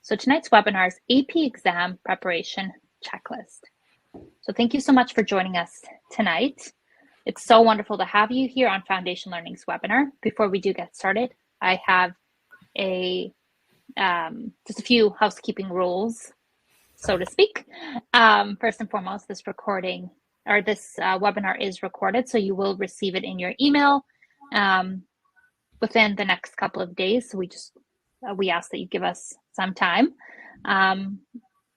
So tonight's webinar is AP Exam Preparation Checklist. So thank you so much for joining us tonight. It's so wonderful to have you here on Foundation Learning's webinar. Before we do get started, I have just a few housekeeping rules, so to speak. First and foremost, this webinar is recorded, so you will receive it in your email within the next couple of days. So we ask that you give us some time.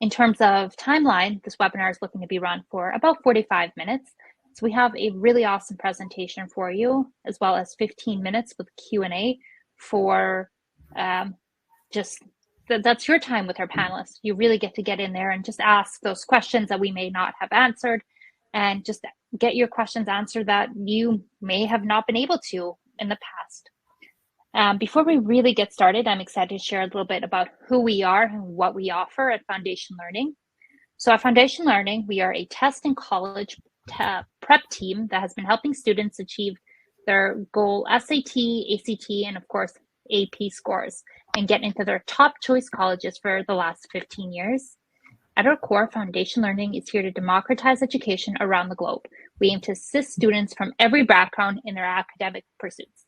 In terms of timeline, this webinar is looking to be run for about 45 minutes. So we have a really awesome presentation for you, as well as 15 minutes with Q&A for that's your time with our panelists. You really get to get in there and just ask those questions that we may not have answered, and just get your questions answered that you may have not been able to in the past. Before we really get started, I'm excited to share a little bit about who we are and what we offer at Foundation Learning. So at Foundation Learning, we are a test and college prep team that has been helping students achieve their goal SAT, ACT, and of course, AP scores and get into their top choice colleges for the last 15 years. At our core, Foundation Learning is here to democratize education around the globe. We aim to assist students from every background in their academic pursuits.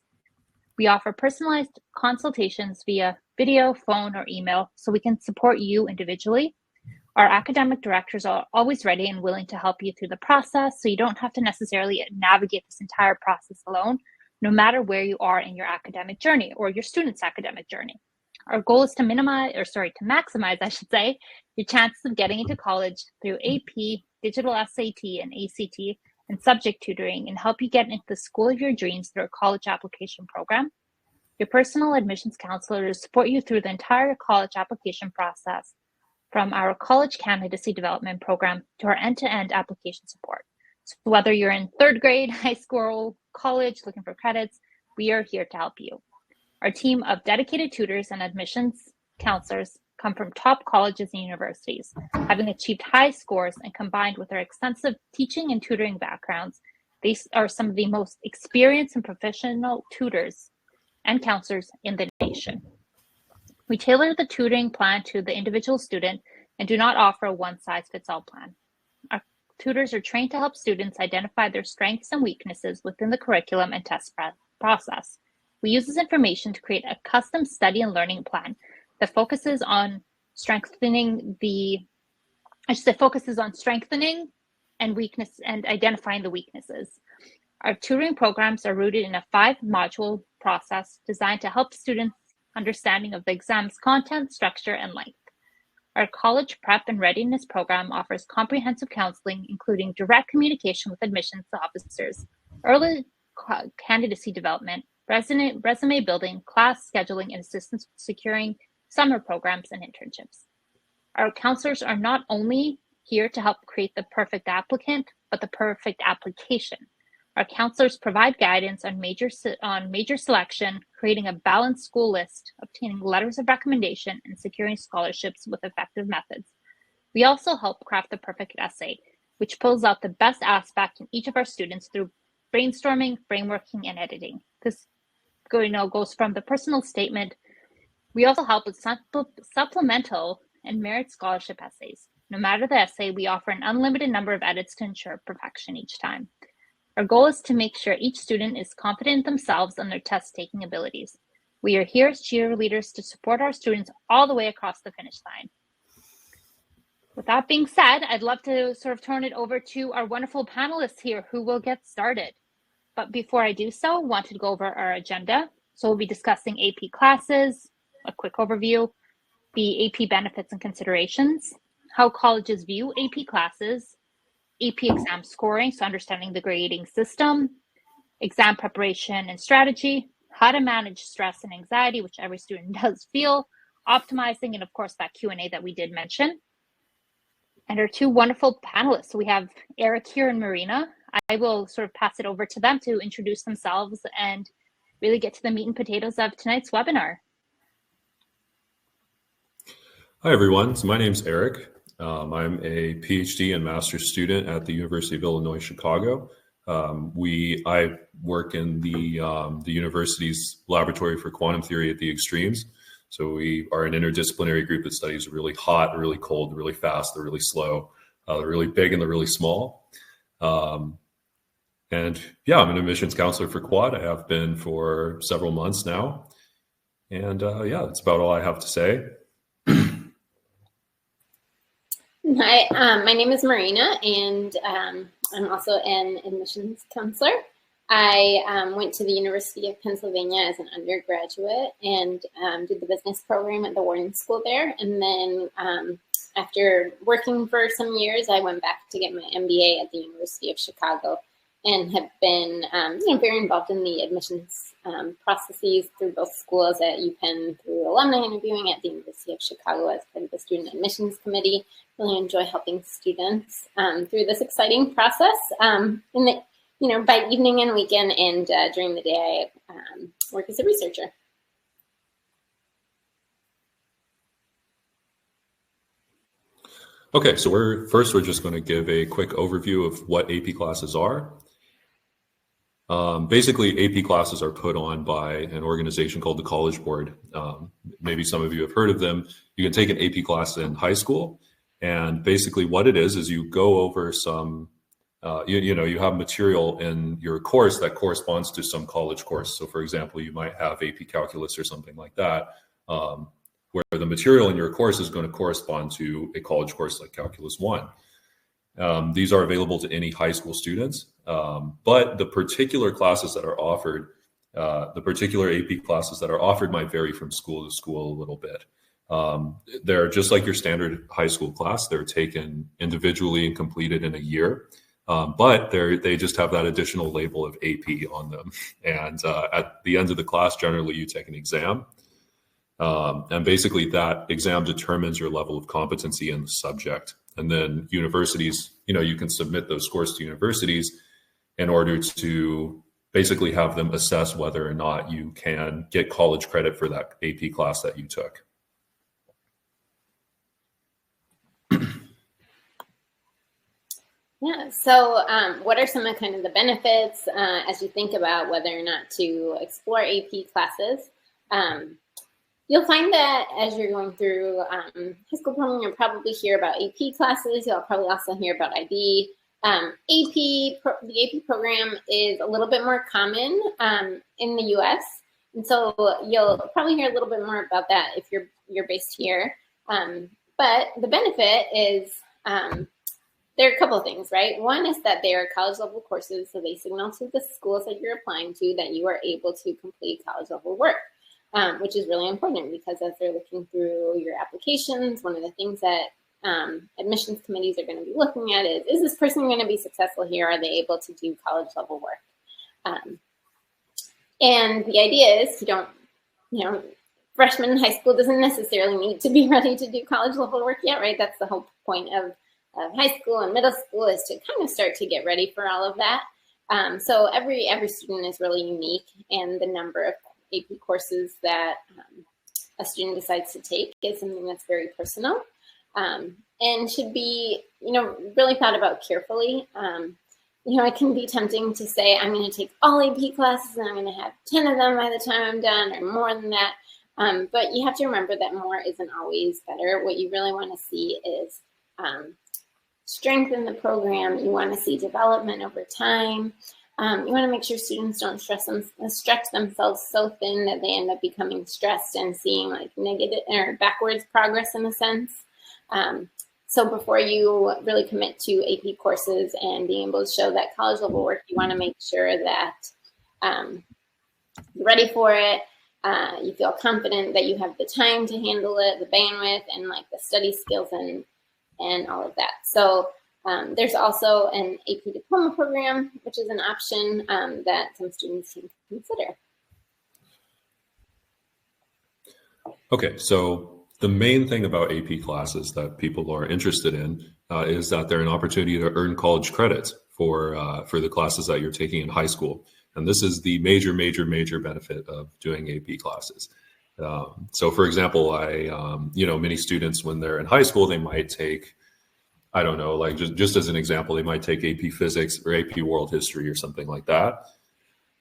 We offer personalized consultations via video, phone, or email so we can support you individually. Our academic directors are always ready and willing to help you through the process, so you don't have to necessarily navigate this entire process alone, no matter where you are in your academic journey or your student's academic journey. Our goal is to maximize, your chances of getting into college through AP, digital SAT, and ACT, and subject tutoring, and help you get into the school of your dreams through a college application program. Your personal admissions counselor will support you through the entire college application process, from our college candidacy development program to our end-to-end application support. So whether you're in third grade, high school, college, looking for credits, we are here to help you. Our team of dedicated tutors and admissions counselors come from top colleges and universities, having achieved high scores, and combined with our extensive teaching and tutoring backgrounds, these are some of the most experienced and professional tutors and counselors in the nation. We tailor the tutoring plan to the individual student and do not offer a one-size-fits-all plan. Our tutors are trained to help students identify their strengths and weaknesses within the curriculum and test process. We use this information to create a custom study and learning plan that focuses on strengthening and weakness and identifying the weaknesses. Our tutoring programs are rooted in a 5-module process designed to help students understanding of the exam's content, structure, and length. Our college prep and readiness program offers comprehensive counseling, including direct communication with admissions officers, early candidacy development, resume building, class scheduling, and assistance with securing summer programs and internships. Our counselors are not only here to help create the perfect applicant, but the perfect application. Our counselors provide guidance on major selection, creating a balanced school list, obtaining letters of recommendation, and securing scholarships with effective methods. We also help craft the perfect essay, which pulls out the best aspect in each of our students through brainstorming, frameworking, and editing. This goes from the personal statement. We also help with supplemental and merit scholarship essays. No matter the essay, we offer an unlimited number of edits to ensure perfection each time. Our goal is to make sure each student is confident in themselves and their test-taking abilities. We are here as cheerleaders to support our students all the way across the finish line. With that being said, I'd love to turn it over to our wonderful panelists here who will get started. But before I do so, I wanted to go over our agenda. So we'll be discussing AP classes, a quick overview, the AP benefits and considerations, how colleges view AP classes, AP exam scoring, so understanding the grading system, exam preparation and strategy, how to manage stress and anxiety, which every student does feel, optimizing, and of course that Q&A that we did mention. And our two wonderful panelists, so we have Eric here and Marina. I will pass it over to them to introduce themselves and really get to the meat and potatoes of tonight's webinar. Hi everyone, so my name's Eric. I'm a PhD and master's student at the University of Illinois, Chicago. I work in the university's laboratory for quantum theory at the extremes. So we are an interdisciplinary group that studies really hot, really cold, really fast, the really slow, the really big and the really small. And yeah, I'm an admissions counselor for Quad. I have been for several months now. And yeah, that's about all I have to say. Hi, my name is Marina, and I'm also an admissions counselor. I went to the University of Pennsylvania as an undergraduate and did the business program at the Wharton school there. And then after working for some years, I went back to get my MBA at the University of Chicago and have been very involved in the admissions processes through both schools at UPenn through alumni interviewing at the University of Chicago as part of the student admissions committee. Really enjoy helping students through this exciting process. By evening and weekend and during the day, I work as a researcher. Okay, so we're just going to give a quick overview of what AP classes are. Basically, AP classes are put on by an organization called the College Board. Maybe some of you have heard of them. You can take an AP class in high school, and basically what it is you go over some, you have material in your course that corresponds to some college course. So for example, you might have AP Calculus or something like that, where the material in your course is going to correspond to a college course like Calculus 1. These are available to any high school students, but the particular classes that are offered, the particular AP classes that are offered might vary from school to school a little bit. They're just like your standard high school class. They're taken individually and completed in a year, but they just have that additional label of AP on them. And at the end of the class, generally you take an exam. And basically that exam determines your level of competency in the subject. And then universities, you can submit those scores to universities in order to basically have them assess whether or not you can get college credit for that AP class that you took. Yeah, so what are some of kind of the benefits as you think about whether or not to explore AP classes? You'll find that as you're going through high school program, you'll probably hear about AP classes. You'll probably also hear about IB. The AP program is a little bit more common in the U.S., and so you'll probably hear a little bit more about that if you're based here. But the benefit is there are a couple of things, right? One is that they are college level courses, so they signal to the schools that you're applying to that you are able to complete college level work. Which is really important because as they're looking through your applications, one of the things that admissions committees are going to be looking at is this person going to be successful here? Are they able to do college level work? And the idea is freshman in high school doesn't necessarily need to be ready to do college level work yet, right? That's the whole point of high school and middle school is to kind of start to get ready for all of that. So every student is really unique, and the number of AP courses that a student decides to take is something that's very personal and should be, really thought about carefully. It can be tempting to say, I'm going to take all AP classes and I'm going to have 10 of them by the time I'm done or more than that. But you have to remember that more isn't always better. What you really want to see is strength in the program. You want to see development over time. You want to make sure students don't stretch themselves so thin that they end up becoming stressed and seeing like negative or backwards progress in a sense. So before you really commit to AP courses and being able to show that college level work, you want to make sure that you're ready for it. You feel confident that you have the time to handle it, the bandwidth, and like the study skills and all of that. So there's also an AP diploma program, which is an option that some students can consider. Okay, so the main thing about AP classes that people are interested in is that they're an opportunity to earn college credits for the classes that you're taking in high school. And this is the major benefit of doing AP classes. So for example, many students when they're in high school, they might take, I don't know, like just as an example, they might take AP Physics or AP World History or something like that.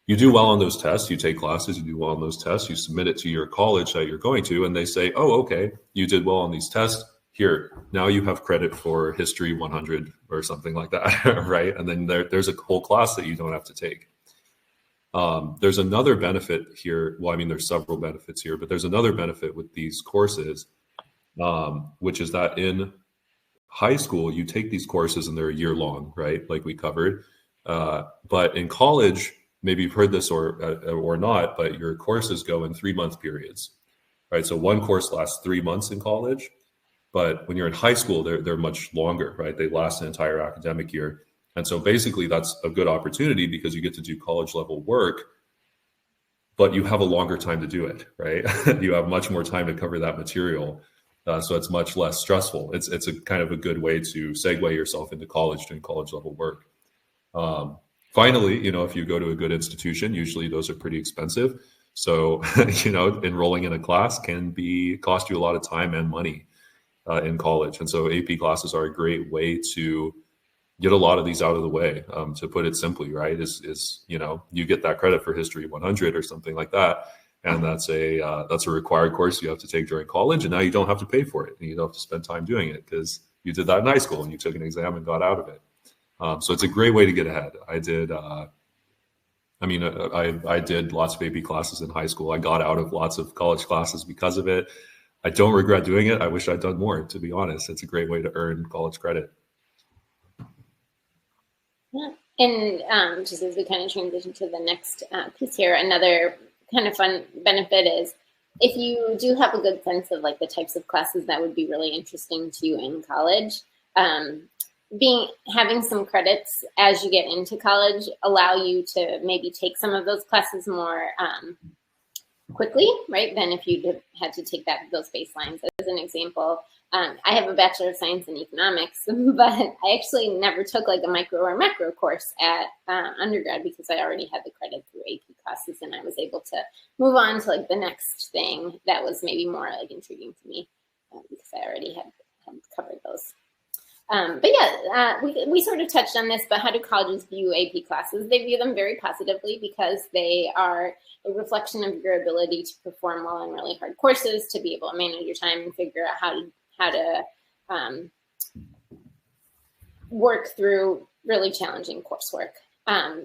you do well on those tests, you take classes, you do well on those tests, you submit it to your college that you're going to, and they say, oh, okay, you did well on these tests. Here, now you have credit for History 100 or something like that, right? And then there's a whole class that you don't have to take. There's another benefit here. Well, I mean, there's several benefits here, but there's another benefit with these courses, which is that in high school, you take these courses and they're a year long, right? Like we covered. But in college, maybe you've heard this or not, but your courses go in 3-month periods, right? So one course lasts 3 months in college, but when you're in high school, they're much longer, right? They last an entire academic year. And so basically that's a good opportunity because you get to do college level work, but you have a longer time to do it, right? You have much more time to cover that material. So it's much less stressful. It's a kind of a good way to segue yourself into college, doing college level work. Finally, if you go to a good institution, usually those are pretty expensive. So, enrolling in a class can cost you a lot of time and money in college. And so AP classes are a great way to get a lot of these out of the way. To put it simply, right, is you get that credit for History 100 or something like that. And that's a required course you have to take during college. And now you don't have to pay for it. And you don't have to spend time doing it because you did that in high school and you took an exam and got out of it. So it's a great way to get ahead. I did lots of AP classes in high school. I got out of lots of college classes because of it. I don't regret doing it. I wish I'd done more, to be honest. It's a great way to earn college credit. Yeah. And just as we kind of transition to the next piece here, another kind of fun benefit is if you do have a good sense of like the types of classes that would be really interesting to you in college, having some credits as you get into college allow you to maybe take some of those classes more quickly, right? Than if you had to take those baselines. As an example, I have a Bachelor of Science in Economics, but I actually never took like a micro or macro course at undergrad because I already had the credit through AP classes, and I was able to move on to like the next thing that was maybe more like intriguing to me because I already had covered those. But yeah, we sort of touched on this, but how do colleges view AP classes? They view them very positively because they are a reflection of your ability to perform well in really hard courses, to be able to manage your time and figure out how to work through really challenging coursework.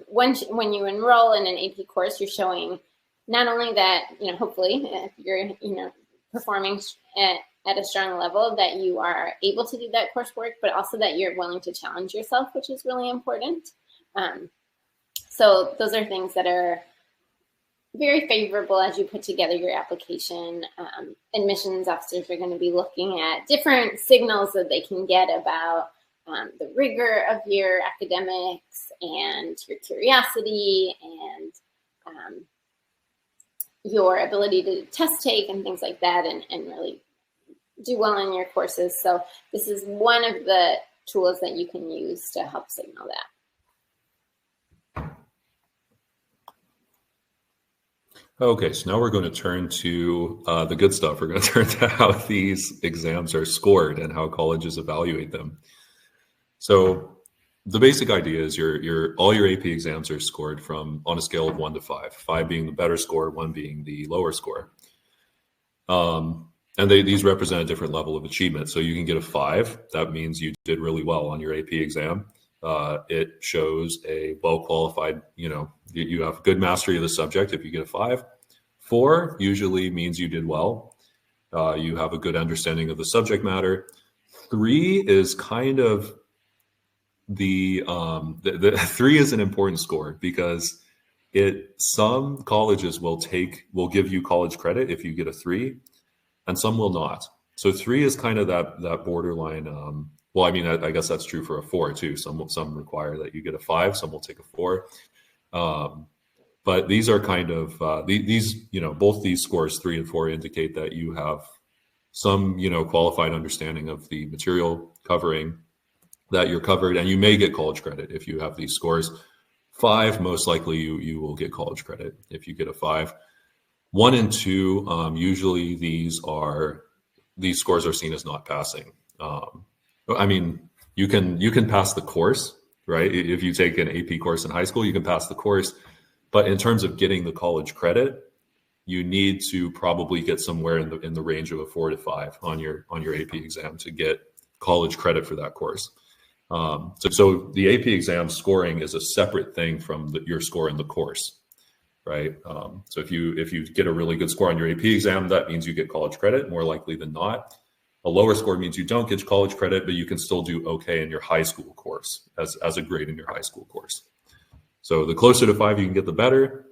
When you enroll in an AP course, you're showing not only that, hopefully if you're, performing at a strong level, that you are able to do that coursework, but also that you're willing to challenge yourself, which is really important. So those are things that are very favorable as you put together your application. Admissions officers are going to be looking at different signals that they can get about the rigor of your academics and your curiosity and your ability to test take and things like that, and really do well in your courses. So this is one of the tools that you can use to help signal that. Okay, so now we're going to turn to the good stuff. We're going to turn to how these exams are scored and how colleges evaluate them. So the basic idea is all your AP exams are scored on a scale of 1 to 5, 5 being the better score, 1 being the lower score. And these represent a different level of achievement. So you can get a 5. That means you did really well on your AP exam. It shows a well-qualified, you have good mastery of the subject if you get a 5. 4 usually means you did well. You have a good understanding of the subject matter. 3 is kind of the 3 is an important score because some colleges will give you college credit if you get a 3, and some will not. So 3 is kind of that borderline. Well, I mean, I guess that's true for a 4 too. Some require that you get a 5. Some will take a 4. But these are kind of both these scores 3 and 4 indicate that you have some qualified understanding of the material covering that you're covered, and you may get college credit if you have these scores. 5, most likely you will get college credit if you get a 5. 1 and 2, usually these scores are seen as not passing. I mean, you can pass the course, right? If you take an AP course in high school, you can pass the course, But in terms of getting the college credit, you need to probably get somewhere in the range of a 4 to 5 on your AP exam to get college credit for that course. So the AP exam scoring is a separate thing from your score in the course, right? So if you get a really good score on your AP exam, that means you get college credit more likely than not. A lower score means you don't get college credit, but you can still do okay in your high school course as a grade in your high school course. So the closer to 5 you can get, the better.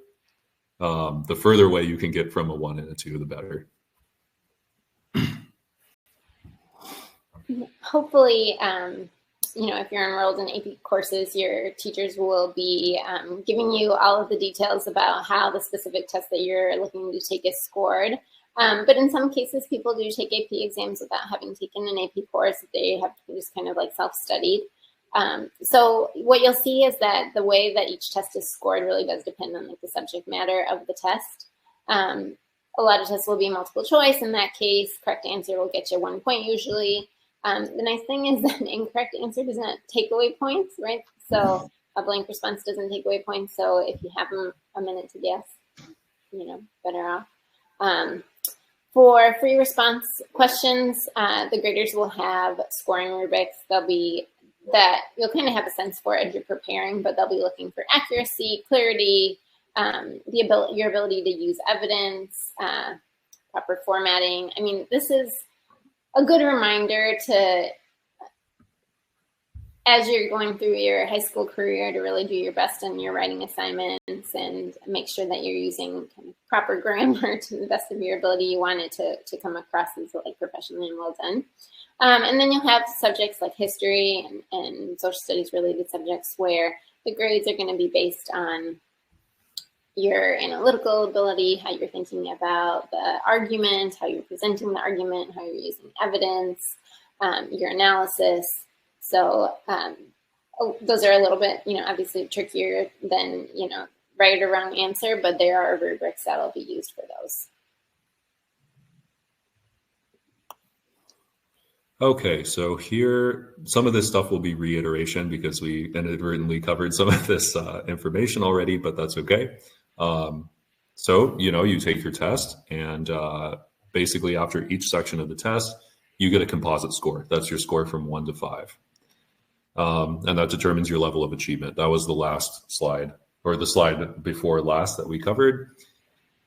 The further away you can get from a 1 and a 2, the better. Hopefully, if you're enrolled in AP courses, your teachers will be giving you all of the details about how the specific test that you're looking to take is scored. But in some cases, people do take AP exams without having taken an AP course. They have just kind of like self-studied. So what you'll see is that the way that each test is scored really does depend on like the subject matter of the test. A lot of tests will be multiple choice. In that case, correct answer will get you 1 point usually. The nice thing is that an incorrect answer does not take away points, right? So a blank response doesn't take away points. So if you have a minute to guess, better off. For free response questions, the graders will have scoring rubrics. They'll be that you'll kind of have a sense for as you're preparing, but they'll be looking for accuracy, clarity, your ability to use evidence, proper formatting. I mean, this is a good reminder to, as you're going through your high school career, to really do your best in your writing assignments and make sure that you're using kind of proper grammar to the best of your ability. You want it to come across as like professionally and well done. And then you'll have subjects like history and social studies related subjects where the grades are going to be based on your analytical ability, how you're thinking about the argument, how you're presenting the argument, how you're using evidence, your analysis. So those are a little bit, obviously trickier than, right or wrong answer, but there are rubrics that will be used for those. Okay, so here, some of this stuff will be reiteration because we inadvertently covered some of this information already, but that's okay. So, you take your test and basically after each section of the test, you get a composite score. That's your score from 1 to 5. And that determines your level of achievement. That was the last slide, or the slide before last that we covered.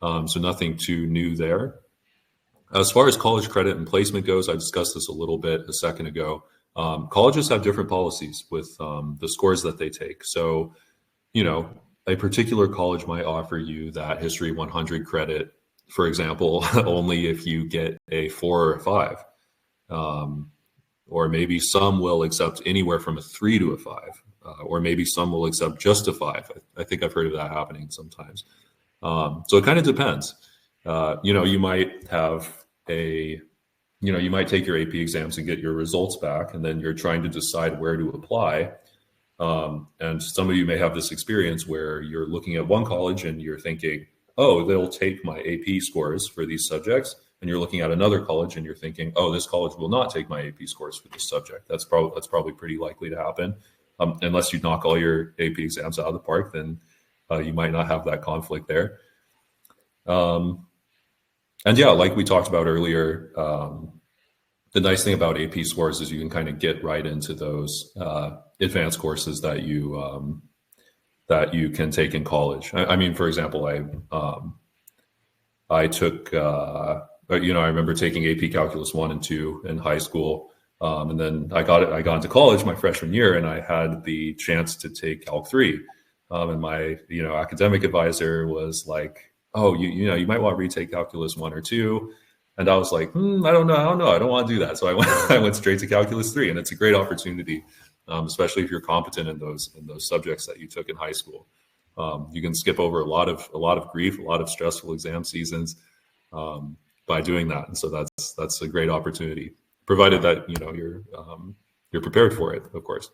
So nothing too new there. As far as college credit and placement goes, I discussed this a little bit a second ago. Colleges have different policies with the scores that they take. So, a particular college might offer you that History 100 credit, for example, only if you get a 4 or a 5. Or maybe some will accept anywhere from a 3 to a 5. Or maybe some will accept just a 5. I think I've heard of that happening sometimes. So it kind of depends. You might have you might take your AP exams and get your results back, and then you're trying to decide where to apply. And some of you may have this experience where you're looking at one college and you're thinking, oh, they'll take my AP scores for these subjects. And you're looking at another college and you're thinking, oh, this college will not take my AP scores for this subject. That's probably pretty likely to happen. Unless you knock all your AP exams out of the park, then you might not have that conflict there. And yeah, like we talked about earlier, the nice thing about AP scores is you can kind of get right into those advanced courses that you can take in college. I mean, for example, I took, I remember taking AP Calculus 1 and 2 in high school. And then I got into college my freshman year, and I had the chance to take Calc 3. And my, academic advisor was like, oh, you might want to retake Calculus 1 or 2. And I was like, I don't know. I don't want to do that. So I went straight to Calculus 3, and it's a great opportunity, especially if you're competent in those subjects that you took in high school. You can skip over a lot of grief, a lot of stressful exam seasons by doing that. And so that's a great opportunity, provided that you're prepared for it, of course.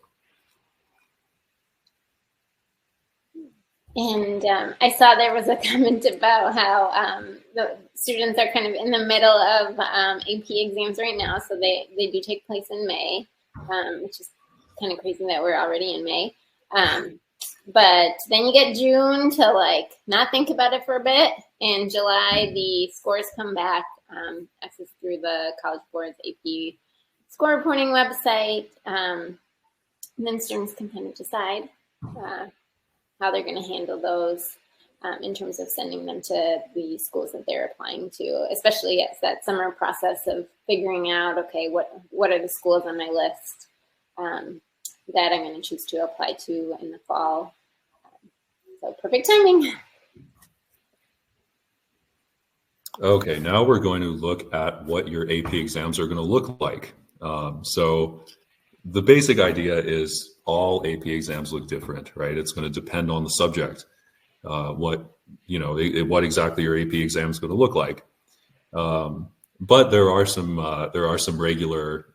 And I saw there was a comment about how the students are kind of in the middle of AP exams right now. So they do take place in May, which is kind of crazy that we're already in May. But then you get June to like not think about it for a bit. In July, the scores come back, access through the College Board's AP score reporting website. And then students can kind of decide how they're going to handle those in terms of sending them to the schools that they're applying to, especially as that summer process of figuring out, okay, what are the schools on my list that I'm going to choose to apply to in the fall. So perfect timing. Okay, now we're going to look at what your AP exams are going to look like. So the basic idea is all AP exams look different, right? It's going to depend on the subject, what exactly your AP exam is going to look like. But there are some regular,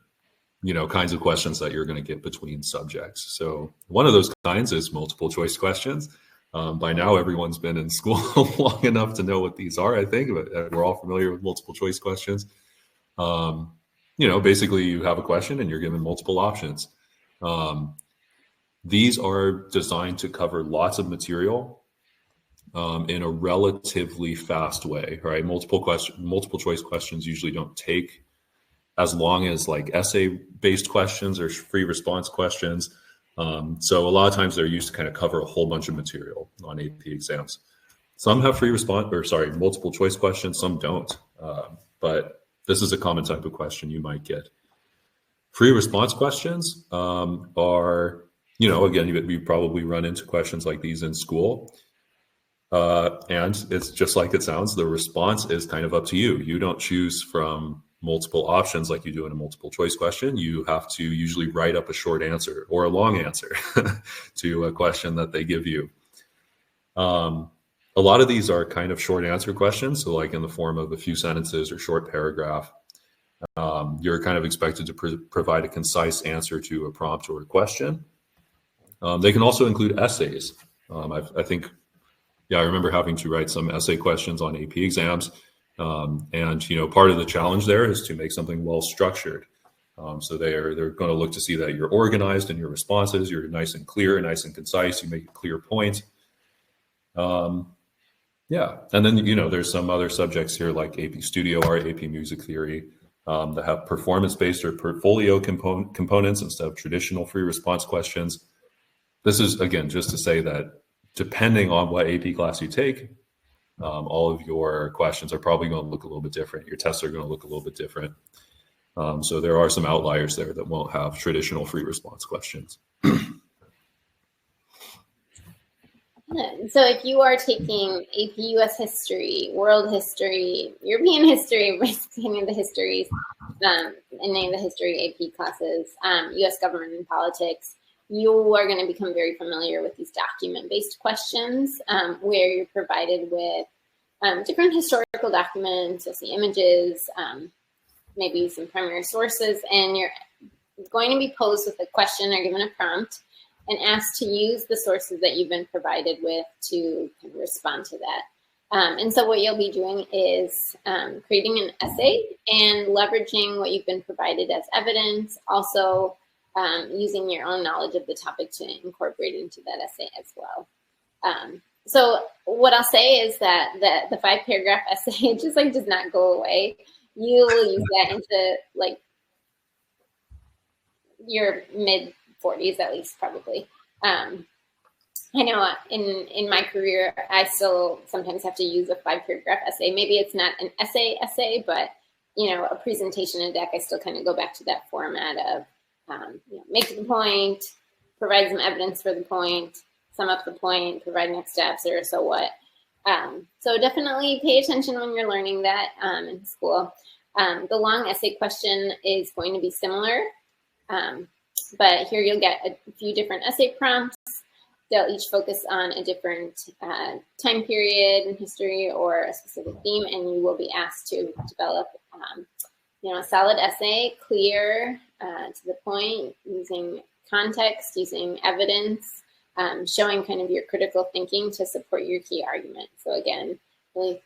kinds of questions that you're going to get between subjects. So one of those kinds is multiple choice questions. By now, everyone's been in school long enough to know what these are, I think, but we're all familiar with multiple choice questions. Basically you have a question and you're given multiple options. These are designed to cover lots of material in a relatively fast way, right? Multiple choice questions usually don't take as long as like essay-based questions or free response questions. So a lot of times they're used to kind of cover a whole bunch of material on AP exams. Some have multiple choice questions, some don't. But this is a common type of question you might get. Free response questions are, again, you probably run into questions like these in school. And it's just like it sounds, the response is kind of up to you. You don't choose from multiple options like you do in a multiple choice question. You have to usually write up a short answer or a long answer to a question that they give you. A lot of these are kind of short answer questions. So like in the form of a few sentences or short paragraph, you're kind of expected to provide a concise answer to a prompt or a question. They can also include essays. I think, I remember having to write some essay questions on AP exams. And part of the challenge there is to make something well structured. So they're going to look to see that you're organized in your responses, you're nice and clear, nice and concise, you make a clear point. And then there's some other subjects here like AP Studio Art, AP Music Theory that have performance-based or portfolio components instead of traditional free response questions. This is again just to say that depending on what AP class you take, all of your questions are probably going to look a little bit different. Your tests are going to look a little bit different. So there are some outliers there that won't have traditional free response questions. So if you are taking AP US history, world history, European history, basically any of the histories, any of the history AP classes, US government and politics, you are going to become very familiar with these document-based questions where you're provided with different historical documents, you'll see images, maybe some primary sources, and you're going to be posed with a question or given a prompt and asked to use the sources that you've been provided with to kind of respond to that. And so what you'll be doing is creating an essay and leveraging what you've been provided as evidence, also using your own knowledge of the topic to incorporate into that essay as well. So what I'll say is that the 5-paragraph essay just does not go away. You will use that into like your mid-40s at least, probably. I know in my career, I still sometimes have to use a 5-paragraph essay. Maybe it's not an essay, but a presentation and deck, I still kind of go back to that format of make the point, provide some evidence for the point, sum up the point, provide next steps, or so what. So definitely pay attention when you're learning that in school. The long essay question is going to be similar, but here you'll get a few different essay prompts. They'll each focus on a different time period in history or a specific theme, and you will be asked to develop a solid essay, clear, to the point, using context, using evidence, showing kind of your critical thinking to support your key argument. So again, really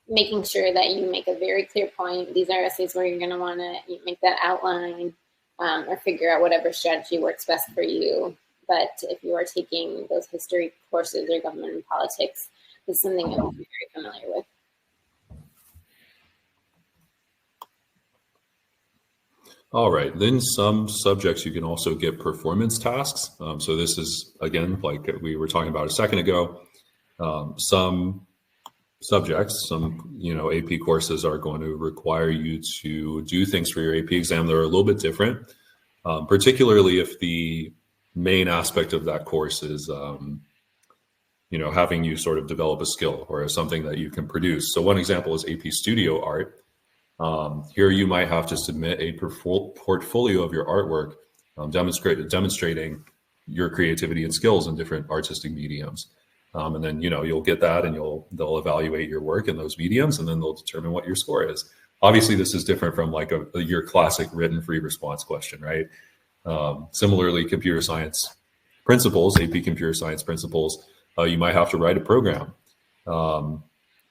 making sure that you make a very clear point. These are essays where you're going to want to make that outline or figure out whatever strategy works best for you. But if you are taking those history courses or government and politics, this is something that we'll be very familiar with. All right, then some subjects you can also get performance tasks. So this is, again, like we were talking about a second ago, some subjects, some AP courses are going to require you to do things for your AP exam that are a little bit different, particularly if the main aspect of that course is having you sort of develop a skill or something that you can produce. So one example is AP Studio Art. Here you might have to submit a portfolio of your artwork, demonstrating your creativity and skills in different artistic mediums. And then, you'll get that and they'll evaluate your work in those mediums, and then they'll determine what your score is. Obviously, this is different from like your classic written free response question, right? Similarly, computer science principles, AP computer science principles, you might have to write a program.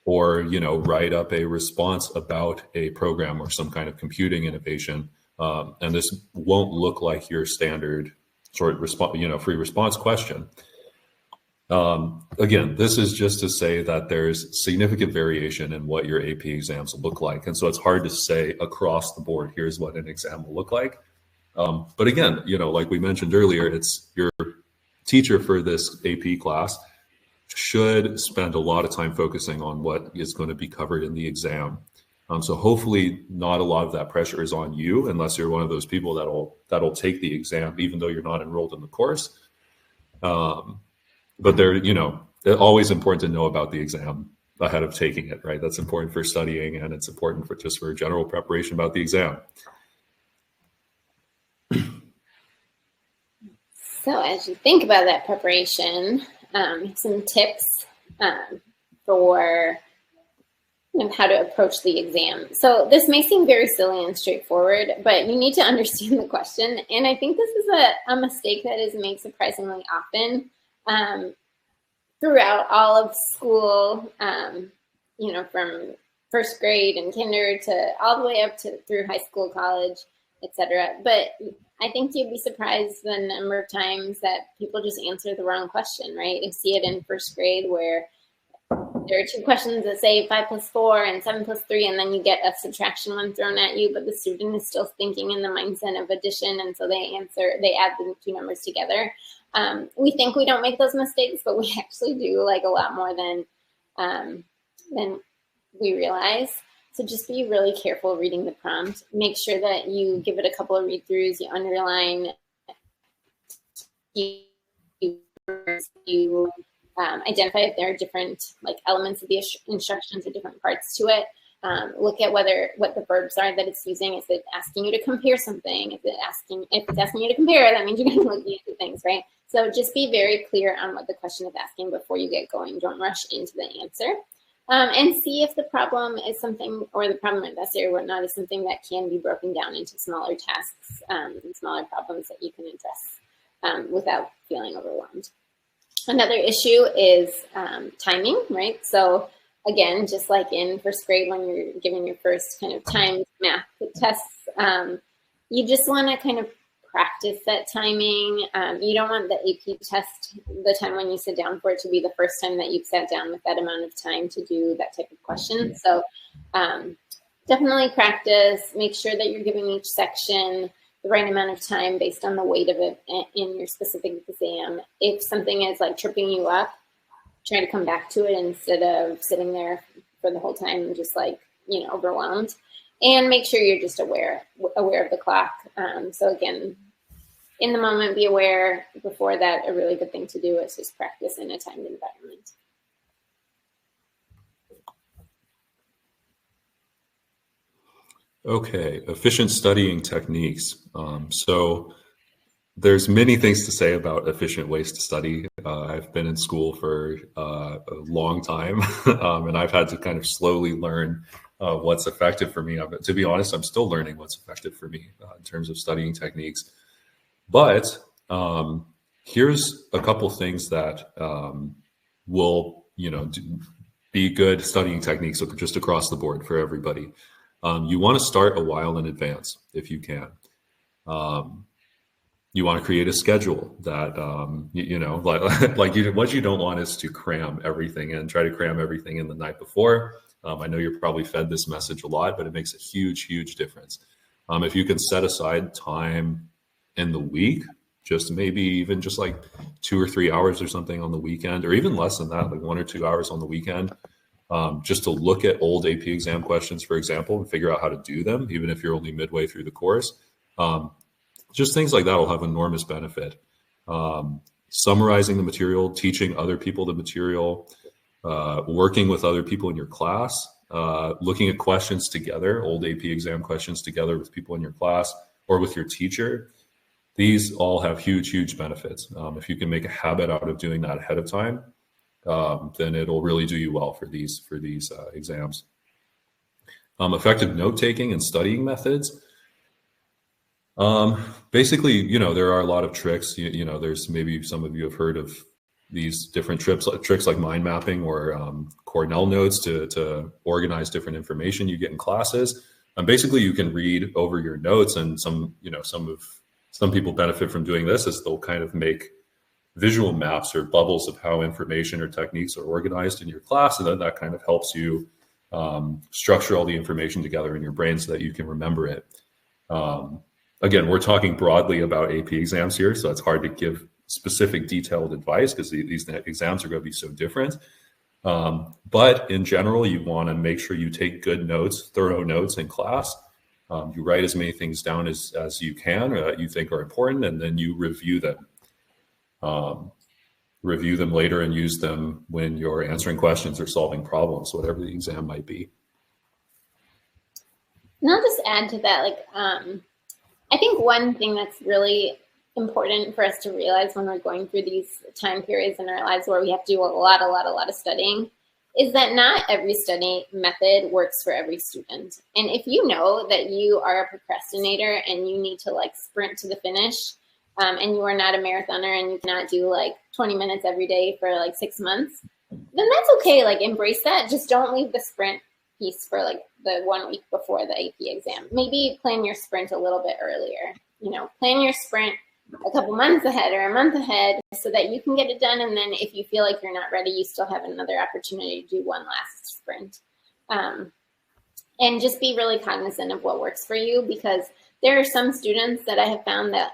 Or write up a response about a program or some kind of computing innovation, and this won't look like your standard sort of free response question. Again, this is just to say that there's significant variation in what your AP exams will look like, and so it's hard to say across the board, here's what an exam will look like. But again, like we mentioned earlier, it's your teacher for this AP class should spend a lot of time focusing on what is going to be covered in the exam. So hopefully not a lot of that pressure is on you, unless you're one of those people that'll take the exam even though you're not enrolled in the course. But it's always important to know about the exam ahead of taking it, right? That's important for studying, and it's important for general preparation about the exam. So as you think about that preparation, some tips for how to approach the exam. So this may seem very silly and straightforward, but you need to understand the question. And I think this is a mistake that is made surprisingly often throughout all of school, from first grade and kinder to all the way up through high school, college, etc. But I think you'd be surprised the number of times that people just answer the wrong question, right? You see it in first grade where there are two questions that say 5 + 4 and 7 + 3, and then you get a subtraction one thrown at you, but the student is still thinking in the mindset of addition, and so they add the two numbers together. We think we don't make those mistakes, but we actually do, like, a lot more than we realize. So just be really careful reading the prompt. Make sure that you give it a couple of read-throughs, you underline, you identify if there are different elements of the instructions or different parts to it. Look at what the verbs are that it's using. Is it asking you to compare something? If it's asking you to compare, that means you're going to look into things, right? So just be very clear on what the question is asking before you get going. Don't rush into the answer. And see if the problem is something, or the problem or essay or whatnot is something that can be broken down into smaller tasks and smaller problems that you can address without feeling overwhelmed. Another issue is timing, right? So again, just like in first grade when you're giving your first kind of timed math tests, you just want to kind of practice that timing. You don't want the AP test, the time when you sit down for it, to be the first time that you've sat down with that amount of time to do that type of question. So definitely practice. Make sure that you're giving each section the right amount of time based on the weight of it in your specific exam. If something is like tripping you up, try to come back to it instead of sitting there for the whole time and just overwhelmed. And make sure you're just aware of the clock. So again, in the moment, be aware. Before that, a really good thing to do is just practice in a timed environment. Okay, efficient studying techniques. So there's many things to say about efficient ways to study. I've been in school for a long time, and I've had to kind of slowly learn what's effective for me. To be honest, I'm still learning what's effective for me in terms of studying techniques. But here's a couple things that will, be good studying techniques just across the board for everybody. You want to start a while in advance if you can. You want to create a schedule that, what you don't want is to cram everything in, try to cram everything in the night before. I know you're probably fed this message a lot, but it makes a huge, huge difference. If you can set aside time in the week, just maybe even just like 2 or 3 hours or something on the weekend, or even less than that, like 1 or 2 hours on the weekend, just to look at old AP exam questions, for example, and figure out how to do them, even if you're only midway through the course. Just things like that will have enormous benefit. Summarizing the material, teaching other people the material, working with other people in your class, looking at questions together, old AP exam questions together with people in your class or with your teacher. These all have huge, huge benefits. If you can make a habit out of doing that ahead of time, then it'll really do you well for these exams. Effective note-taking and studying methods. Basically, there are a lot of tricks. There's maybe some of you have heard of these different tricks like mind mapping or Cornell notes to organize different information you get in classes. Basically, you can read over your notes, and some people benefit from doing this, as they'll kind of make visual maps or bubbles of how information or techniques are organized in your class, and then that kind of helps you structure all the information together in your brain so that you can remember it. Again, we're talking broadly about AP exams here, so it's hard to give specific detailed advice because these exams are going to be so different. But in general, you want to make sure you take good notes, thorough notes in class. You write as many things down as you can or that you think are important, and then you review them. Review them later and use them when you're answering questions or solving problems, whatever the exam might be. And I'll just add to that, I think one thing that's really important for us to realize when we're going through these time periods in our lives where we have to do a lot of studying is that not every study method works for every student. And if you know that you are a procrastinator and you need to sprint to the finish, and you are not a marathoner and you cannot do 20 minutes every day for 6 months, then that's okay. Embrace that. Just don't leave the sprint piece for the 1 week before the AP exam. Maybe plan your sprint a little bit earlier. Plan your sprint a couple months ahead or a month ahead so that you can get it done. And then if you feel like you're not ready, you still have another opportunity to do one last sprint. And just be really cognizant of what works for you, because there are some students that I have found that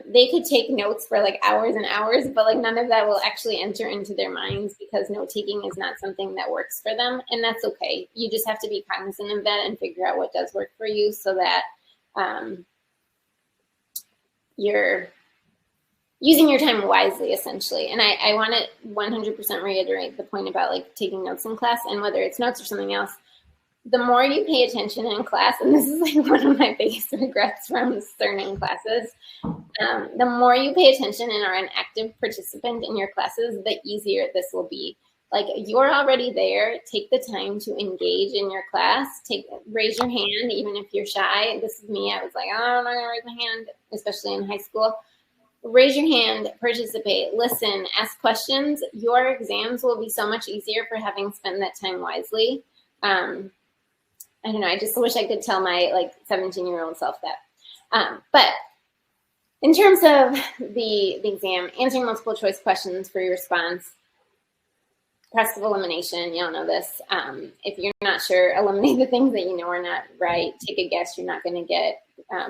they could take notes for hours and hours, but none of that will actually enter into their minds because note taking is not something that works for them. And that's okay. You just have to be cognizant of that and figure out what does work for you so that you're using your time wisely, essentially. And I want to 100% reiterate the point about taking notes in class, and whether it's notes or something else, the more you pay attention in class, and this is one of my biggest regrets from certain classes, the more you pay attention and are an active participant in your classes, the easier this will be. You're already there. Take the time to engage in your class. Raise your hand, even if you're shy. This is me. I was oh, I'm not gonna raise my hand, especially in high school. Raise your hand, participate, listen, ask questions. Your exams will be so much easier for having spent that time wisely. I don't know. I just wish I could tell my 17-year-old self that. But in terms of the exam, answering multiple choice questions for your response, process of elimination, y'all know this. If you're not sure, eliminate the things that you know are not right. Take a guess. You're not going to get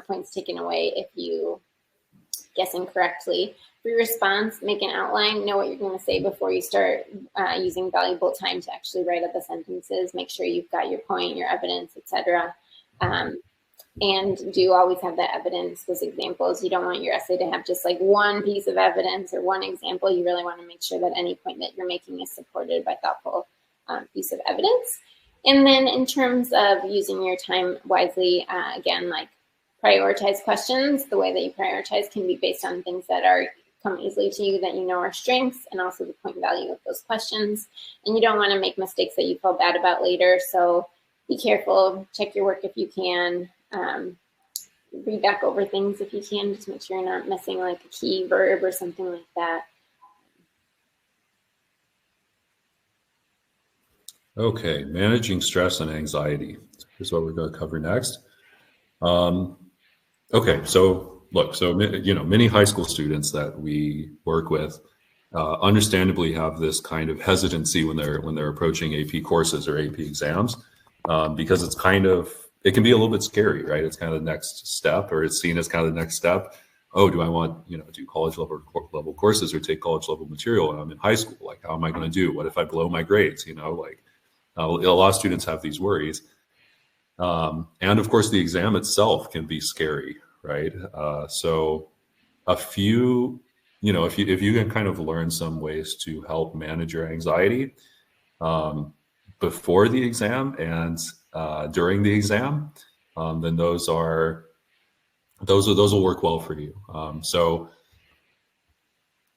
points taken away if you guess incorrectly. For your response, make an outline, know what you're going to say before you start using valuable time to actually write up the sentences. Make sure you've got your point, your evidence, etc. And do always have that evidence, those examples. You don't want your essay to have just one piece of evidence or one example. You really want to make sure that any point that you're making is supported by thoughtful piece of evidence. And then in terms of using your time wisely, again, prioritize questions. The way that you prioritize can be based on things that come easily to you that you know are strengths, and also the point value of those questions. And you don't want to make mistakes that you feel bad about later. So be careful, check your work if you can, read back over things if you can, just make sure you're not missing a key verb or something like that. Okay, managing stress and anxiety. Here's what we're going to cover next. Okay, so look, so, you know, many high school students that we work with understandably have this kind of hesitancy when they're approaching AP courses or AP exams, because it's kind of, it can be a little bit scary, right? It's kind of the next step, or it's seen as kind of the next step. Oh, do I want, you know, do college level courses or take college level material when I'm in high school? Like, how am I going to do? What if I blow my grades? You know, like a lot of students have these worries. And of course, the exam itself can be scary, right? So a few, you know, if you can kind of learn some ways to help manage your anxiety before the exam and during the exam, then those will work well for you. So,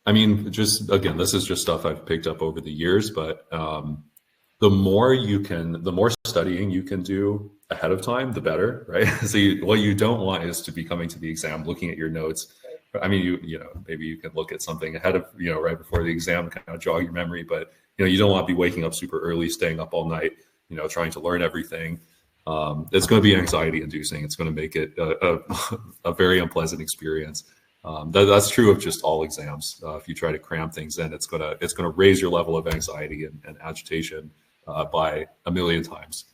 I mean, just again, this is just stuff I've picked up over the years, but the more studying you can do ahead of time, the better, right? So what you don't want is to be coming to the exam, looking at your notes. I mean, you know, maybe you can look at something ahead of, you know, right before the exam, kind of jog your memory, but, you know, you don't want to be waking up super early, staying up all night, you know, trying to learn everything. It's going to be anxiety inducing. It's going to make it a very unpleasant experience. That's true of just all exams. If you try to cram things in, it's going to raise your level of anxiety and agitation by a million times.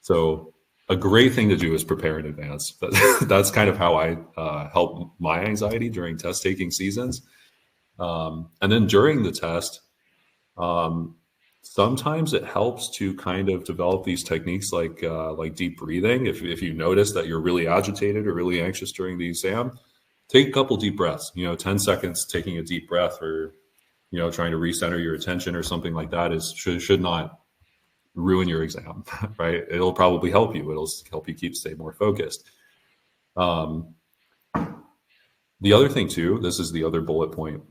So a great thing to do is prepare in advance. But that's kind of how I help my anxiety during test taking seasons. And then during the test, sometimes it helps to kind of develop these techniques like deep breathing. If you notice that you're really agitated or really anxious during the exam, take a couple deep breaths, you know, 10 seconds taking a deep breath, or, you know, trying to recenter your attention or something like that should not ruin your exam, right? It'll probably help you. It'll help you stay more focused. The other thing too, this is the other bullet point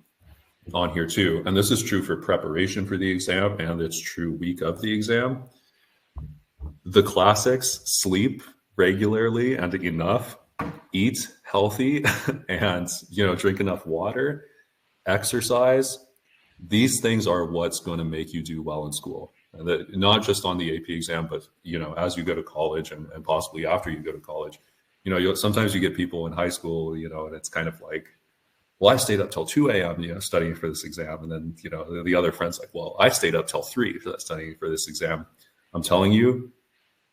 on here too, and this is true for preparation for the exam, and it's true week of the exam. The classics: sleep regularly and enough, eat healthy, and, you know, drink enough water, exercise. These things are what's going to make you do well in school. And that, not just on the AP exam, but, you know, as you go to college and possibly after you go to college. You know, sometimes you get people in high school, you know, and it's kind of like, well, I stayed up till 2 a.m., you know, studying for this exam. And then, you know, the other friend's like, well, I stayed up till 3 studying for this exam. I'm telling you,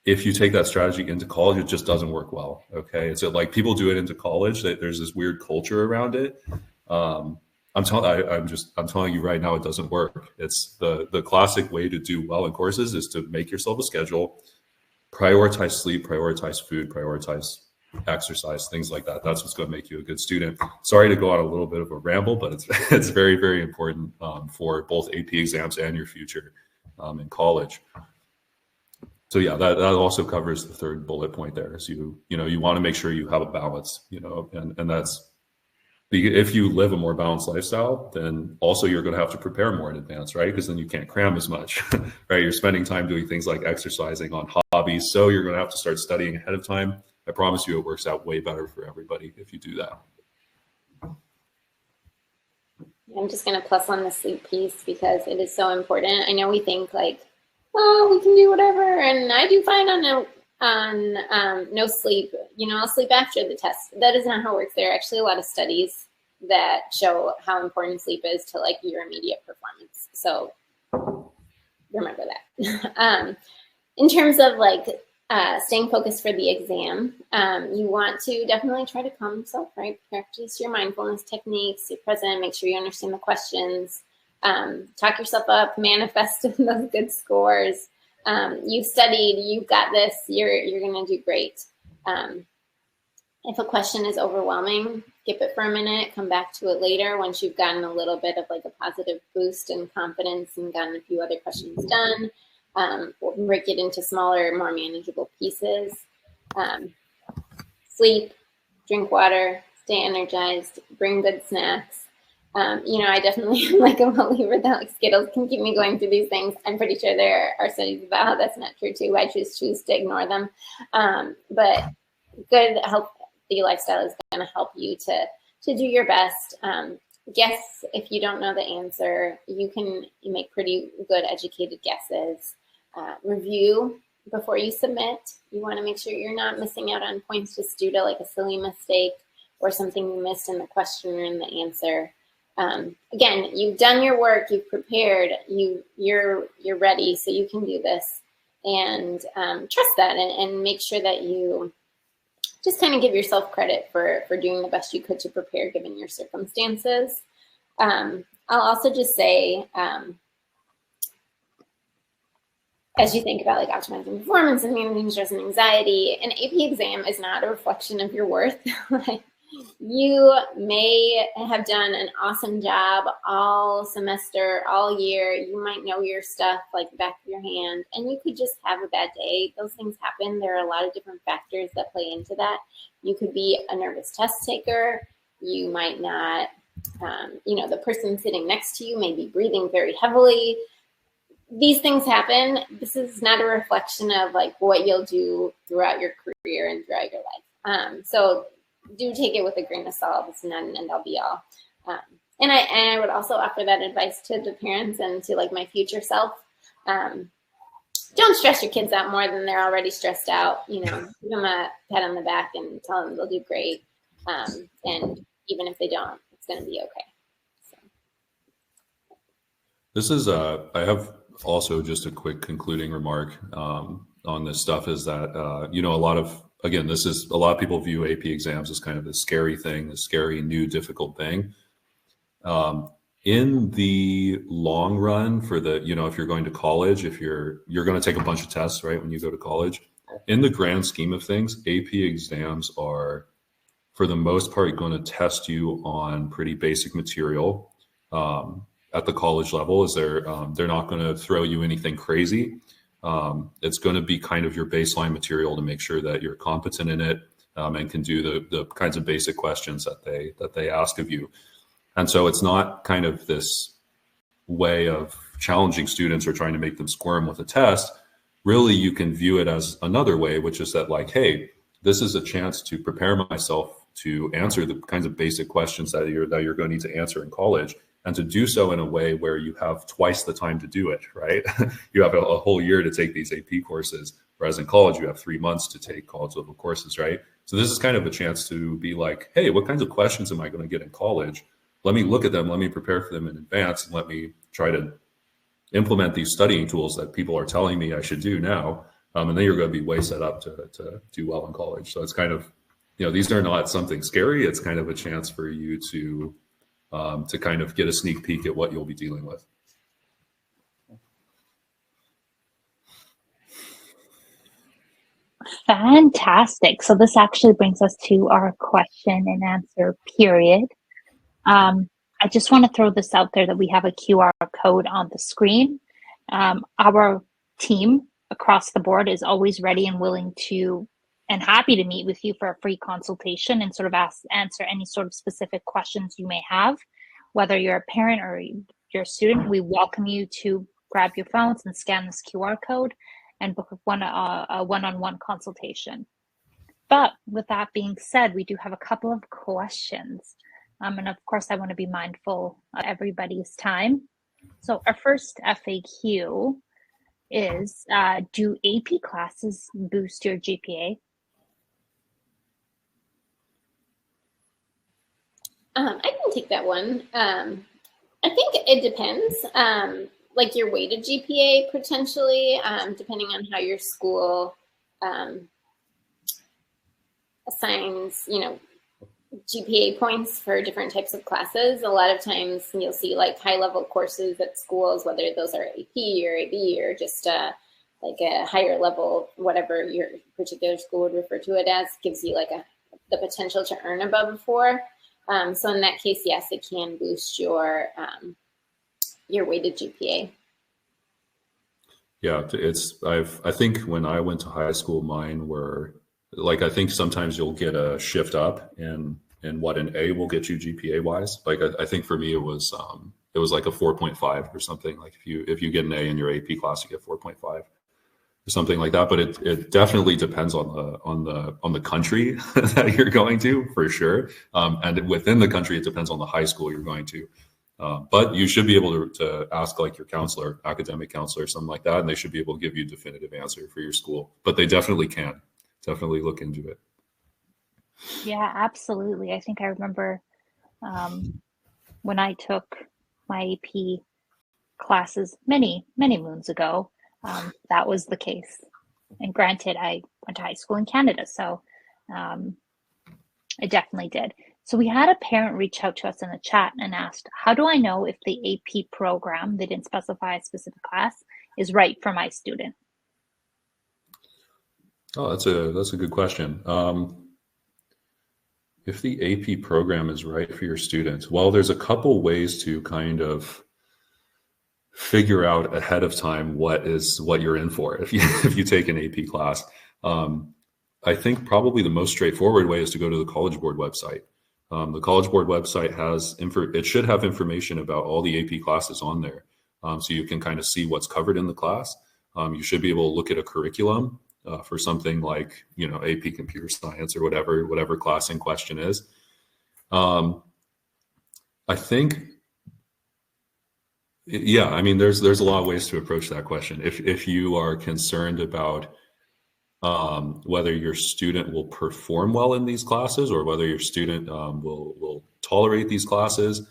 if you take that strategy into college, it just doesn't work well. Okay. It's like people do it into college, that there's this weird culture around it. I'm telling you right now, it doesn't work. It's the classic way to do well in courses is to make yourself a schedule, prioritize sleep, prioritize food, prioritize exercise, things like that. That's what's going to make you a good student. Sorry to go on a little bit of a ramble, but it's very, very important for both AP exams and your future in college. So yeah, that also covers the third bullet point there. Is you want to make sure you have a balance, you know, and that's, if you live a more balanced lifestyle, then also you're going to have to prepare more in advance, right? Because then you can't cram as much, right? You're spending time doing things like exercising, on hobbies. So you're going to have to start studying ahead of time. I promise you it works out way better for everybody if you do that. I'm just going to plus on the sleep piece because it is so important. I know we think like, oh, we can do whatever. And I do fine on no sleep. You know, I'll sleep after the test. That is not how it works. There are actually a lot of studies that show how important sleep is to like your immediate performance. So remember that. In terms of like staying focused for the exam, you want to definitely try to calm yourself, right? Practice your mindfulness techniques, you're present, make sure you understand the questions, talk yourself up, manifest those good scores. You've studied, you've got this, you're going to do great. If a question is overwhelming, skip it for a minute, come back to it later once you've gotten a little bit of like a positive boost in confidence and gotten a few other questions done. We'll break it into smaller, more manageable pieces. Sleep, drink water, stay energized, bring good snacks. You know, I definitely am like a believer that like Skittles can keep me going through these things. I'm pretty sure there are studies about how that's not true too. I choose to ignore them. But good, healthy lifestyle is going to help you to do your best. Guess if you don't know the answer, you make pretty good educated guesses. Review before you submit. You want to make sure you're not missing out on points just due to like a silly mistake. or something you missed in the question or in the answer. Again, you've done your work, you've prepared, you're ready, so you can do this, and trust that, and make sure that you just kind of give yourself credit for doing the best you could to prepare given your circumstances. I'll also just say, as you think about like optimizing performance and managing stress and anxiety, an AP exam is not a reflection of your worth. Like, you may have done an awesome job all semester, all year. You might know your stuff like the back of your hand, and you could just have a bad day. Those things happen. There are a lot of different factors that play into that. You could be a nervous test taker. You might not, the person sitting next to you may be breathing very heavily. These things happen. This is not a reflection of like what you'll do throughout your career and throughout your life. So do take it with a grain of salt. It's not an end all be all. And I would also offer that advice to the parents and to like my future self. Don't stress your kids out more than they're already stressed out. Give them a pat on the back and tell them they'll do great. And even if they don't, it's going to be okay. So. This is, I have also just a quick concluding remark on this stuff is that, a lot of people view AP exams as kind of a scary thing, a scary, new, difficult thing. In the long run for the, if you're going to college, if you're going to take a bunch of tests, right, when you go to college, in the grand scheme of things, AP exams are, for the most part, going to test you on pretty basic material at the college level. They're not going to throw you anything crazy. It's going to be kind of your baseline material to make sure that you're competent in it and can do the kinds of basic questions that they ask of you. And so it's not kind of this way of challenging students or trying to make them squirm with a test. Really, you can view it as another way, which is that like, hey, this is a chance to prepare myself to answer the kinds of basic questions that you're going to need to answer in college, and to do so in a way where you have twice the time to do it, right? You have a whole year to take these AP courses, whereas in college, you have 3 months to take college level courses, right? So this is kind of a chance to be like, hey, what kinds of questions am I going to get in college? Let me look at them, let me prepare for them in advance, and let me try to implement these studying tools that people are telling me I should do now. And then you're going to be way set up to do well in college. So it's kind of, these are not something scary. It's kind of a chance for you to kind of get a sneak peek at what you'll be dealing with. Fantastic. So this actually brings us to our question and answer period. I just want to throw this out there that we have a QR code on the screen. Our team across the board is always ready and willing to and happy to meet with you for a free consultation and sort of answer any sort of specific questions you may have. Whether you're a parent or you're a student, we welcome you to grab your phones and scan this QR code and book a one-on-one consultation. But with that being said, we do have a couple of questions. And of course, I want to be mindful of everybody's time. So our first FAQ is, do AP classes boost your GPA? I can take that one. I think it depends. Like your weighted GPA potentially, depending on how your school assigns, GPA points for different types of classes. A lot of times you'll see like high level courses at schools, whether those are AP or AB or just like a higher level, whatever your particular school would refer to it as, gives you like the potential to earn above a 4. So in that case, yes, it can boost your weighted GPA. Yeah, I think when I went to high school, mine were like, I think sometimes you'll get a shift up in what an A will get you GPA wise. Like I think for me it was like a 4.5 or something. Like if you get an A in your AP class, you get 4.5 or something like that. But it definitely depends on the country that you're going to, for sure. And within the country, it depends on the high school you're going to. But you should be able to ask like your counselor, academic counselor, something like that, and they should be able to give you a definitive answer for your school. But they definitely can. Definitely look into it. Yeah, absolutely. I think I remember when I took my AP classes many moons ago, that was the case. And granted, I went to high school in Canada, so um, I definitely did. So we had a parent reach out to us in the chat and asked, how do I know if the AP program, they didn't specify a specific class, is right for my student? Oh, that's a good question. If the AP program is right for your students, well, there's a couple ways to kind of figure out ahead of time what you're in for if you if you take an AP class. Um, I think probably the most straightforward way is to go to the College Board website. The College Board website it should have information about all the AP classes on there, so you can kind of see what's covered in the class. You should be able to look at a curriculum for something like AP Computer Science or whatever class in question is. I think, yeah, I mean, there's a lot of ways to approach that question. If you are concerned about whether your student will perform well in these classes or whether your student will tolerate these classes.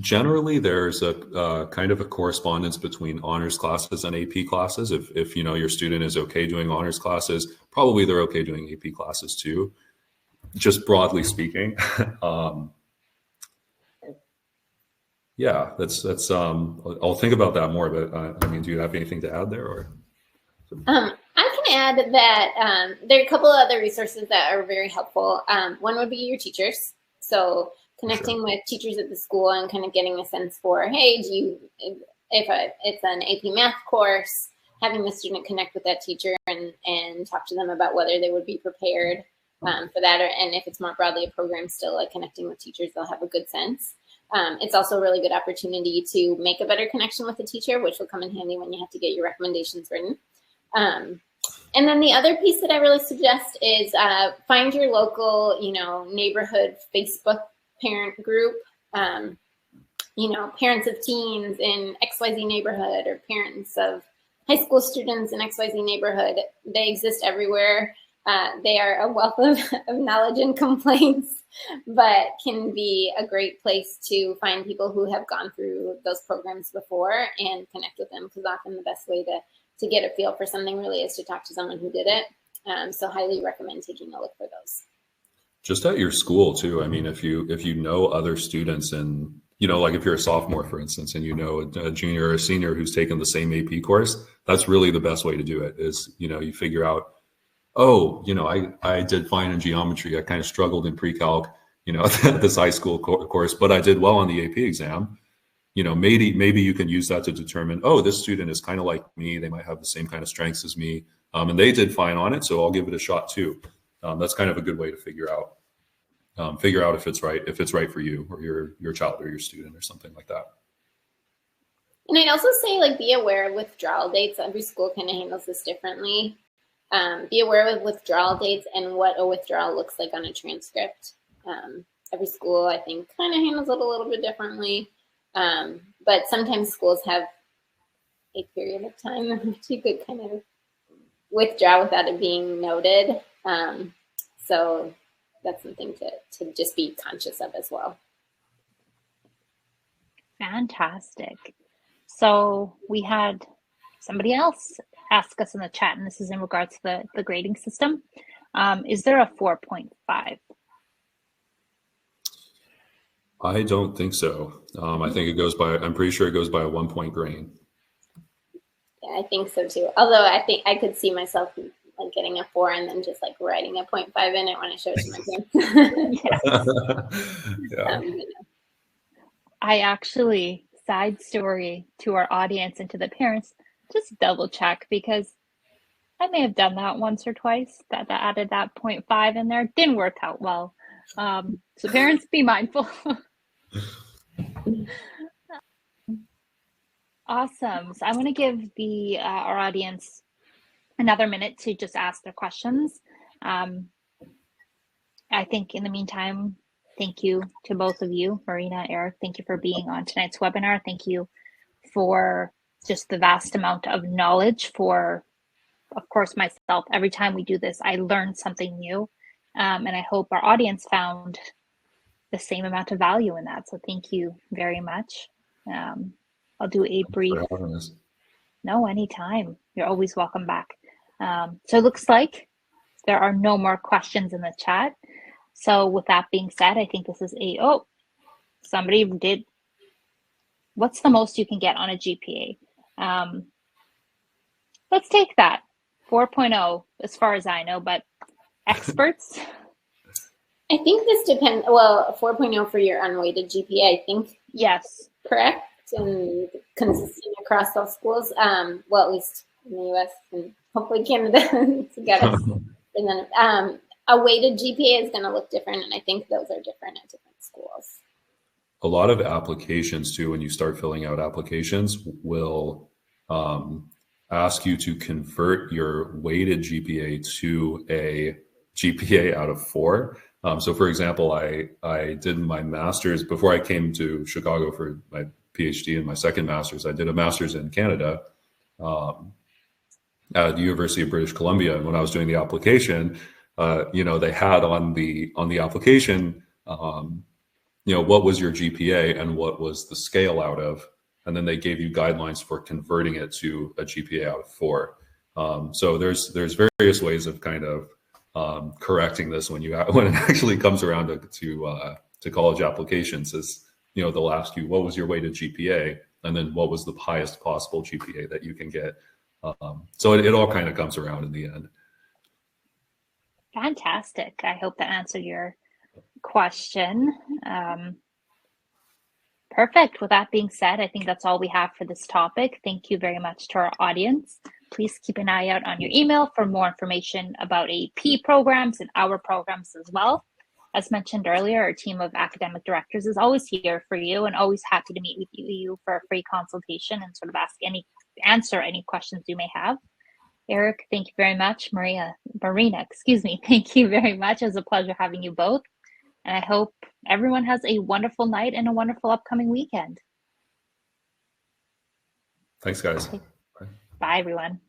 Generally, there's a kind of a correspondence between honors classes and AP classes. If your student is okay doing honors classes, probably they're okay doing AP classes too, just broadly speaking. Yeah, that's I'll think about that more, but I mean, do you have anything to add there or? I can add that there are a couple of other resources that are very helpful. One would be your teachers. So connecting with teachers at the school and kind of getting a sense for, hey, if it's an AP math course, having the student connect with that teacher and talk to them about whether they would be prepared for that, and if it's more broadly a program, still like connecting with teachers, they'll have a good sense. It's also a really good opportunity to make a better connection with the teacher, which will come in handy when you have to get your recommendations written. And then the other piece that I really suggest is find your local, neighborhood Facebook parent group, parents of teens in XYZ neighborhood or parents of high school students in XYZ neighborhood. They exist everywhere. They are a wealth of knowledge and complaints, but can be a great place to find people who have gone through those programs before and connect with them, because often the best way to get a feel for something really is to talk to someone who did it. So highly recommend taking a look for those. Just at your school too. I mean, if you know other students and, like if you're a sophomore, for instance, and a junior or a senior who's taken the same AP course, that's really the best way to do it is, you figure out, oh, I did fine in geometry. I kind of struggled in pre-calc, this high school course, but I did well on the AP exam. Maybe you can use that to determine, oh, this student is kind of like me. They might have the same kind of strengths as me. And they did fine on it, so I'll give it a shot too. That's kind of a good way to figure out if it's right for you or your child or your student or something like that. And I'd also say, be aware of withdrawal dates. Every school kind of handles this differently. Be aware of withdrawal dates and what a withdrawal looks like on a transcript. Every school, I think, kind of handles it a little bit differently. But sometimes schools have a period of time in which you could kind of withdraw without it being noted. So that's something to just be conscious of as well. Fantastic. So we had somebody else ask us in the chat, and this is in regards to the grading system. Is there a 4.5? I don't think so. I think I'm pretty sure it goes by a 1 point grade. Yeah, I think so too. Although I think I could see myself getting a 4 and then just writing a 0.5 in it when I show it to my kids. Yeah. I actually, side story to our audience and to the parents, just double check, because I may have done that once or twice, that added that 0.5 in there. Didn't work out well. So parents, be mindful. Awesome. So I'm going to give our audience another minute to just ask their questions. I think in the meantime, thank you to both of you, Marina, Eric. Thank you for being on tonight's webinar. Thank you for just the vast amount of knowledge for of course, myself, every time we do this, I learn something new. And I hope our audience found the same amount of value in that. So thank you very much. I'll do a brief. For having us. No, anytime. You're always welcome back. So it looks like there are no more questions in the chat. So with that being said, I think this is somebody did. What's the most you can get on a GPA? Let's take that 4.0 as far as I know, but experts. I think this depends. Well, 4.0 for your unweighted GPA, I think. Yes. Correct, and consistent across all schools. Well, at least in the U.S. and hopefully Canada to get us. And then a weighted GPA is going to look different, and I think those are different at different schools. A lot of applications too, when you start filling out applications, will ask you to convert your weighted GPA to a GPA out of 4. So for example, I did my master's before I came to Chicago for my PhD and my second master's. I did a master's in Canada at the University of British Columbia. And when I was doing the application, they had on the application, what was your GPA and what was the scale out of, and then they gave you guidelines for converting it to a GPA out of 4. So there's various ways of kind of correcting this when it actually comes around to college applications. Is they'll ask you what was your weighted GPA, and then what was the highest possible GPA that you can get. So it all kind of comes around in the end. Fantastic. I hope that answered your question. Perfect. With that being said, I think that's all we have for this topic. Thank you very much to our audience. Please keep an eye out on your email for more information about AP programs and our programs as well. As mentioned earlier, our team of academic directors is always here for you and always happy to meet with you for a free consultation and sort of answer any questions you may have. Eric, thank you very much. Marina, thank you very much. It was a pleasure having you both. And I hope everyone has a wonderful night and a wonderful upcoming weekend. Thanks, guys. Bye, everyone.